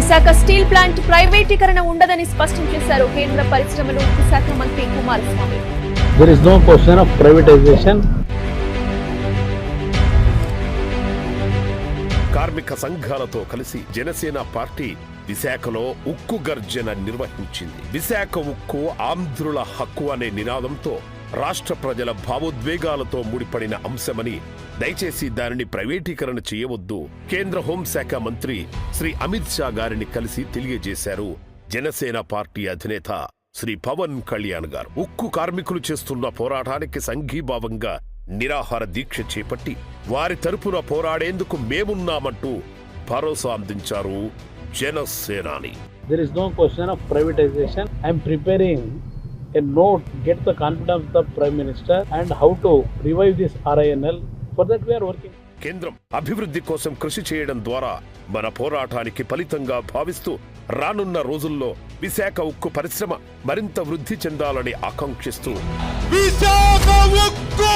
Visakha steel plant ప్రైవేటీకరణ ఉండదని స్పష్టం చేశారు కేంద్ర పరిశ్రమలు ఉక్కు శాఖ మంత్రి Kumaraswamy. There is no question of privatization. కార్మిక సంఘాలతో కలిసి జనసేన పార్టీ విశాఖలో ఉక్కు గర్జన నిర్వహించింది. విశాఖ ఉక్కు ఆంధ్రుల హక్కు అనే నినాదంతో రాష్ట్ర ప్రజల భావోద్వేగాలతో ముడిపడిన అంశమని, దయచేసి దానిని ప్రైవేటీకరణ చేయవద్దు కేంద్ర హోంశాఖ మంత్రి శ్రీ అమిత్ షా గారిని కలిసి తెలియజేశారు జనసేన పార్టీ అధినేత శ్రీ పవన్ కళ్యాణ్ గారు. ఉక్కు కార్మికులు చేస్తున్న పోరాటానికి సంఘీభావంగా నిరాహార దీక్ష చేపట్టి వారి తరపున పోరాడేందుకు మేమున్నామంటూ భరోసా అందించారు జనసేనాని. There is no question of privatization. I am preparing a note, get the confidence of the Prime Minister and how to revive this RINL. For that we are working. కేంద్రం అభివృద్ధి కోసం కృషి చేయడం ద్వారా మన పోరాటానికి ఫలితంగా భావిస్తూ రానున్న రోజుల్లో విశాఖ ఉక్కు పరిశ్రమ మరింత వృద్ధి చెందాలని ఆకాంక్షిస్తూ విశాఖ ఉక్కు